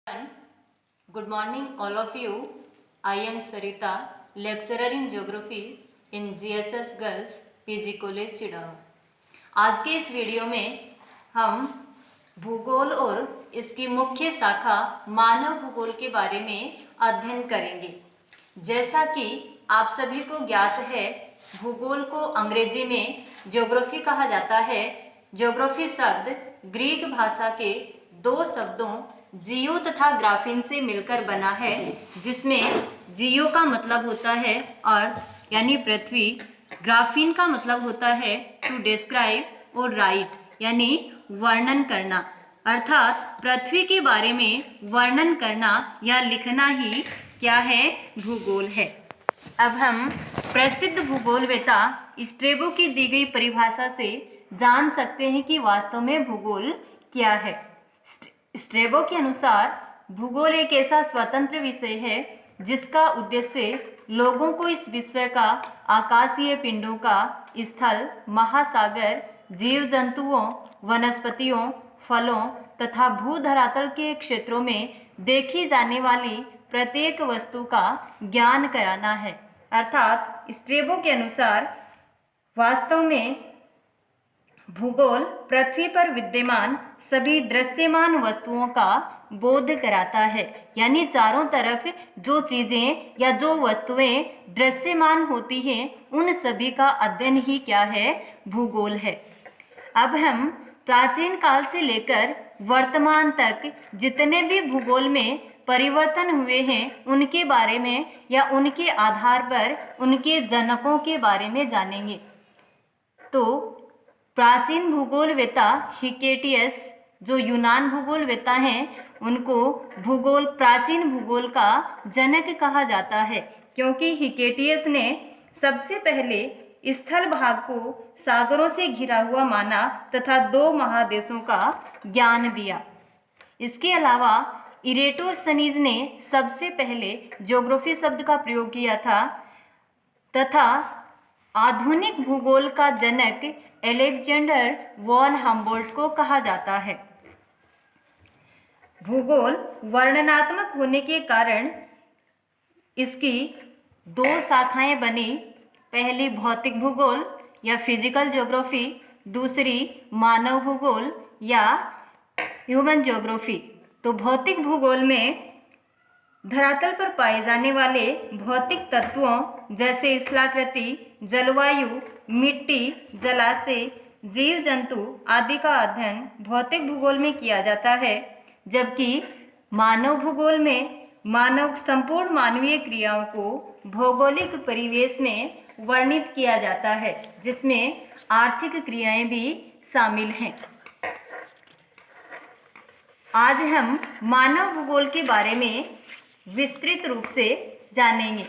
Good morning, all of you. I am Sarita, lecturer in geography in GSS Girls PG College Chirawa. आज के इस video में हम भूगोल और इसकी मुख्य शाखा मानव भूगोल के बारे में अध्ययन करेंगे। जैसा कि आप सभी को ज्ञात है, भूगोल को अंग्रेजी में ज्योग्राफी कहा जाता है। ज्योग्राफी शब्द ग्रीक भाषा के दो शब्दों जियो तथा ग्राफीन से मिलकर बना है, जिसमें जियो का मतलब होता है अर्थ यानी पृथ्वी, ग्राफीन का मतलब होता है टू डिस्क्राइब और राइट यानी वर्णन करना, अर्थात पृथ्वी के बारे में वर्णन करना या लिखना ही क्या है, भूगोल है। अब हम प्रसिद्ध भूगोलवेता स्ट्रेबो की दी गई परिभाषा से जान सकते हैं कि वास्तव में भूगोल क्या है। स्ट्रेबो के अनुसार भूगोल एक ऐसा स्वतंत्र विषय है जिसका उद्देश्य लोगों को इस विश्व का आकाशीय पिंडों का, स्थल, महासागर, जीव जंतुओं, वनस्पतियों, फलों तथा भूधरातल के क्षेत्रों में देखी जाने वाली प्रत्येक वस्तु का ज्ञान कराना है। अर्थात स्ट्रेबो के अनुसार वास्तव में भूगोल पृथ्वी पर विद्यमान सभी दृश्यमान वस्तुओं का बोध कराता है, यानी चारों तरफ जो चीजें या जो वस्तुएं दृश्यमान होती हैं उन सभी का अध्ययन ही क्या है, भूगोल है। अब हम प्राचीन काल से लेकर वर्तमान तक जितने भी भूगोल में परिवर्तन हुए हैं उनके बारे में या उनके आधार पर उनके जनकों के बारे में जानेंगे। तो प्राचीन भूगोलवेता हिकेटियस, जो यूनान भूगोलवेता हैं, उनको प्राचीन भूगोल का जनक कहा जाता है, क्योंकि हिकेटियस ने सबसे पहले स्थल भाग को सागरों से घिरा हुआ माना तथा दो महादेशों का ज्ञान दिया। इसके अलावा इरेटोस्थनीज ने सबसे पहले ज्योग्राफी शब्द का प्रयोग किया था तथा आधुनिक भूगोल का जनक अलेक्जेंडर वॉन हम्बोल्ट को कहा जाता है। भूगोल वर्णनात्मक होने के कारण इसकी दो शाखाएं बनी, पहली भौतिक भूगोल या फिजिकल ज्योग्राफी, दूसरी मानव भूगोल या ह्यूमन ज्योग्राफी। तो भौतिक भूगोल में धरातल पर पाए जाने वाले भौतिक तत्वों जैसे स्थलाकृति, जलवायु, मिट्टी, जलाशय, जीव जंतु आदि का अध्ययन भौतिक भूगोल में किया जाता है, जबकि मानव भूगोल में संपूर्ण मानवीय क्रियाओं को भौगोलिक परिवेश में वर्णित किया जाता है, जिसमें आर्थिक क्रियाएं भी शामिल हैं। आज हम मानव भूगोल के बारे में विस्तृत रूप से जानेंगे।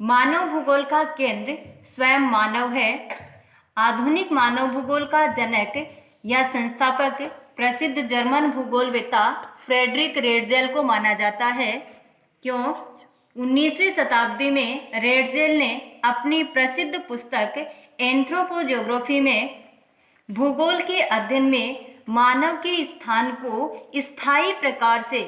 मानव भूगोल का केंद्र स्वयं मानव है। आधुनिक मानव भूगोल का जनक या संस्थापक प्रसिद्ध जर्मन भूगोलवेता फ्रेडरिक रेडजेल को माना जाता है। क्यों? 19वीं शताब्दी में रेडजेल ने अपनी प्रसिद्ध पुस्तक एंथ्रोपोज्योग्राफी में भूगोल के अध्ययन में मानव के स्थान को स्थायी प्रकार से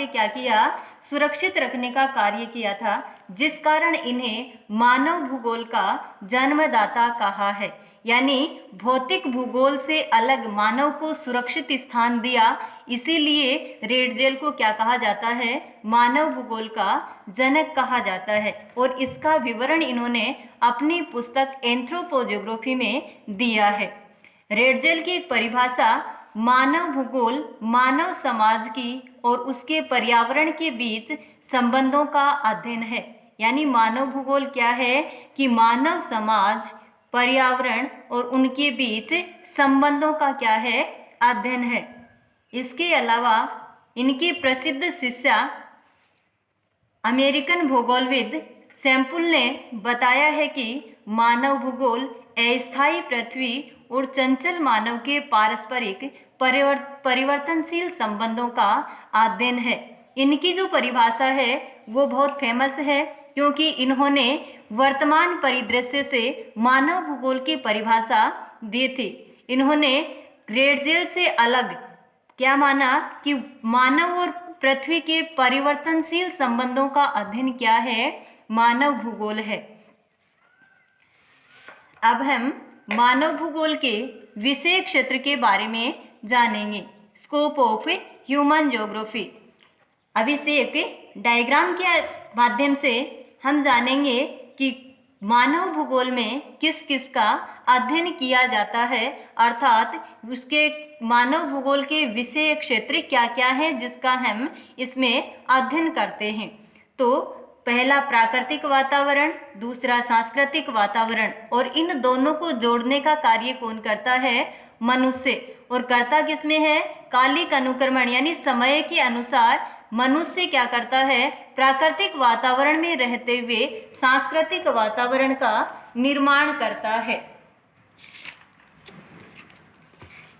क्या किया, सुरक्षित रखने का कार्य किया था, जिस कारण इन्हें मानव भूगोल का जन्मदाता कहा है। यानी भौतिक भूगोल से अलग मानव को सुरक्षित स्थान दिया, इसीलिए रेडजेल को क्या कहा जाता है, मानव भूगोल का जनक कहा जाता है। और इसका विवरण इन्होंने अपनी पुस्तक एंथ्रोपोज्योग्राफी में दिया है। रेडजेल की एक परिभाषा मानव भूगोल मानव समाज की और उसके पर्यावरण के बीच संबंधों का अध्ययन है। यानी मानव भूगोल क्या है कि मानव समाज, पर्यावरण और उनके बीच संबंधों का क्या है, अध्ययन है। इसके अलावा इनकी प्रसिद्ध शिष्या अमेरिकन भूगोलविद सैम्पुल ने बताया है कि मानव भूगोल अस्थायी पृथ्वी और चंचल मानव के पारस्परिक परिवर्तनशील संबंधों का अध्ययन है। इनकी जो परिभाषा है वो बहुत फेमस है, क्योंकि इन्होंने वर्तमान परिदृश्य से मानव भूगोल की परिभाषा दी थी। इन्होंने रेडजेल से अलग क्या माना कि मानव और पृथ्वी के परिवर्तनशील संबंधों का अध्ययन क्या है? मानव भूगोल है। अब हम मानव भूगोल के विषय क्षेत्र के बारे में जानेंगे। Scope of human geography. अब इसे एक डायग्राम के माध्यम से हम जानेंगे कि मानव भूगोल में किस किस का अध्ययन किया जाता है, अर्थात उसके मानव भूगोल के विषय क्षेत्र क्या क्या है जिसका हम इसमें अध्ययन करते हैं। तो पहला प्राकृतिक वातावरण, दूसरा सांस्कृतिक वातावरण, और इन दोनों को जोड़ने का कार्य कौन करता है? मनुष्य। और करता किसमें है? कालिक अनुक्रमण, यानी समय के अनुसार मनुष्य क्या करता है? प्राकृतिक वातावरण में रहते हुए सांस्कृतिक वातावरण का निर्माण करता है।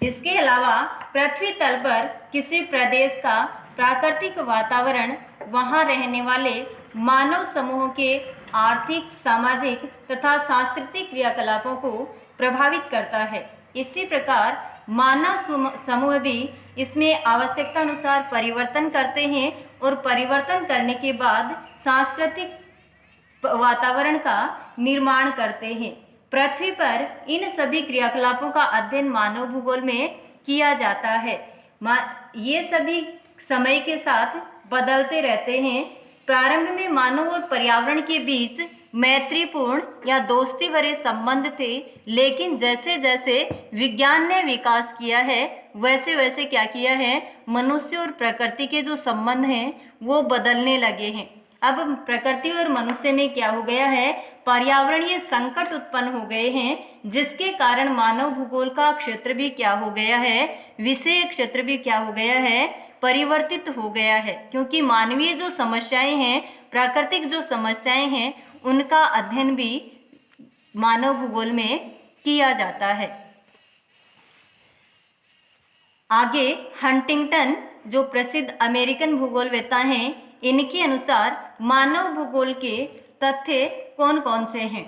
इसके अलावा पृथ्वी तल पर किसी प्रदेश का प्राकृतिक वातावरण वहां रहने वाले मानव समूहों के आर्थिक, सामाजिक तथा सांस्कृतिक क्रियाकलापों को प्रभावित करता है। इसी प्रकार मानव समूह भी इसमें आवश्यकता अनुसार परिवर्तन करते हैं और परिवर्तन करने के बाद सांस्कृतिक वातावरण का निर्माण करते हैं। पृथ्वी पर इन सभी क्रियाकलापों का अध्ययन मानव भूगोल में किया जाता है। ये सभी समय के साथ बदलते रहते हैं। प्रारंभ में मानव और पर्यावरण के बीच मैत्रीपूर्ण या दोस्ती भरे संबंध थे, लेकिन जैसे जैसे विज्ञान ने विकास किया है वैसे वैसे क्या किया है? मनुष्य और प्रकृति के जो संबंध हैं वो बदलने लगे हैं। अब प्रकृति और मनुष्य में क्या हो गया है? पर्यावरणीय संकट उत्पन्न हो गए हैं, जिसके कारण मानव भूगोल का क्षेत्र भी क्या हो गया है? विषय क्षेत्र भी क्या हो गया है? परिवर्तित हो गया है। क्योंकि मानवीय जो समस्याएं हैं, प्राकृतिक जो समस्याएं हैं, उनका अध्ययन भी मानव भूगोल में किया जाता है। आगे हंटिंगटन जो प्रसिद्ध अमेरिकन भूगोलवेत्ता हैं, इनके अनुसार मानव भूगोल के तथ्य कौन कौन से हैं?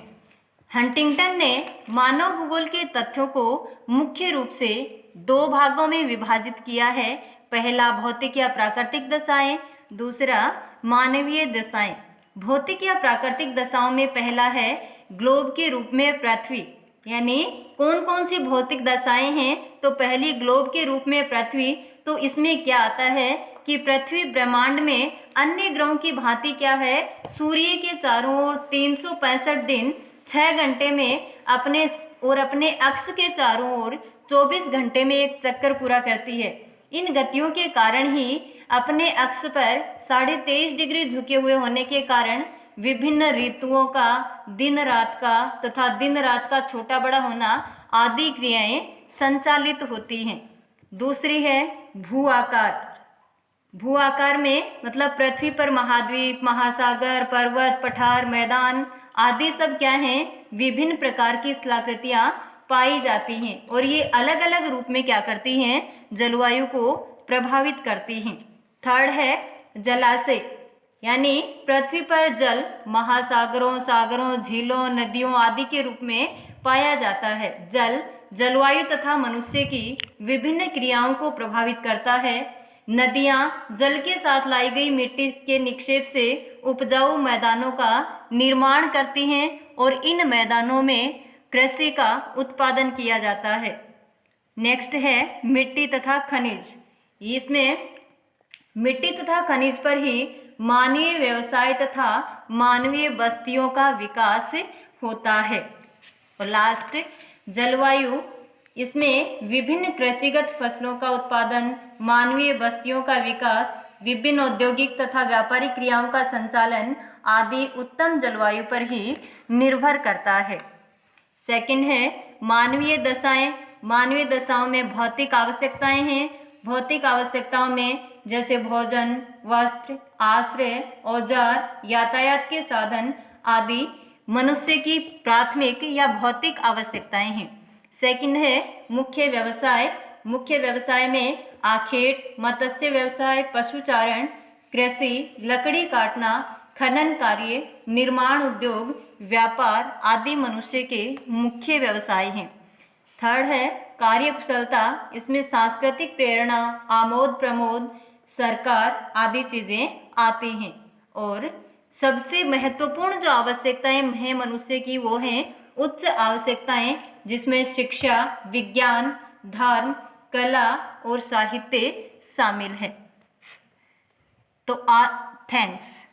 हंटिंगटन ने मानव भूगोल के तथ्यों को मुख्य रूप से दो भागों में विभाजित किया है। पहला भौतिक या प्राकृतिक दशाएं, दूसरा मानवीय दशाएं। भौतिक या प्राकृतिक दशाओं में पहला है ग्लोब के रूप में पृथ्वी, यानी कौन कौन सी भौतिक दशाएं हैं? तो पहली ग्लोब के रूप में पृथ्वी। तो इसमें क्या आता है कि पृथ्वी ब्रह्मांड में अन्य ग्रहों की भांति क्या है? सूर्य के चारों ओर 365 दिन 6 घंटे में अपने अक्ष के चारों ओर 24 घंटे में एक चक्कर पूरा करती है। इन गतियों के कारण ही अपने अक्ष पर 23.5 डिग्री झुके हुए होने के कारण विभिन्न ऋतुओं का, दिन रात का तथा दिन रात का छोटा बड़ा होना आदि क्रियाएं संचालित होती हैं। दूसरी है भू आकार। भू आकार में मतलब पृथ्वी पर महाद्वीप, महासागर, पर्वत, पठार, मैदान आदि सब क्या हैं? विभिन्न प्रकार की स्थलाकृतियां पाई जाती हैं और ये अलग अलग रूप में क्या करती हैं? जलवायु को प्रभावित करती हैं। थर्ड है जलाशय, यानी पृथ्वी पर जल महासागरों, सागरों, झीलों, नदियों आदि के रूप में पाया जाता है। जल जलवायु तथा मनुष्य की विभिन्न क्रियाओं को प्रभावित करता है। नदियाँ जल के साथ लाई गई मिट्टी के निक्षेप से उपजाऊ मैदानों का निर्माण करती हैं और इन मैदानों में कृषि का उत्पादन किया जाता है। नेक्स्ट है मिट्टी तथा खनिज। इसमें मिट्टी तथा खनिज पर ही मानवीय व्यवसाय तथा मानवीय बस्तियों का विकास होता है। और लास्ट जलवायु, इसमें विभिन्न कृषिगत फसलों का उत्पादन, मानवीय बस्तियों का विकास, विभिन्न औद्योगिक तथा व्यापारिक क्रियाओं का संचालन आदि उत्तम जलवायु पर ही निर्भर करता है। सेकंड है मानवीय दशाएं। मानवीय दशाओं में भौतिक आवश्यकताएं हैं। भौतिक आवश्यकताओं में जैसे भोजन, वस्त्र, आश्रय, औजार, यातायात के साधन आदि मनुष्य की प्राथमिक या भौतिक आवश्यकताएं हैं। सेकंड है मुख्य व्यवसाय। मुख्य व्यवसाय में आखेट, मत्स्य व्यवसाय, पशुचारण, कृषि, लकड़ी काटना, खनन कार्य, निर्माण उद्योग, व्यापार आदि मनुष्य के मुख्य व्यवसाय हैं। थर्ड है कार्यकुशलता, इसमें सांस्कृतिक प्रेरणा, आमोद प्रमोद, सरकार आदि चीज़ें आती हैं। और सबसे महत्वपूर्ण जो आवश्यकताएं हैं मनुष्य की वो हैं उच्च आवश्यकताएं, जिसमें शिक्षा, विज्ञान, धर्म, कला और साहित्य शामिल है। तो थैंक्स।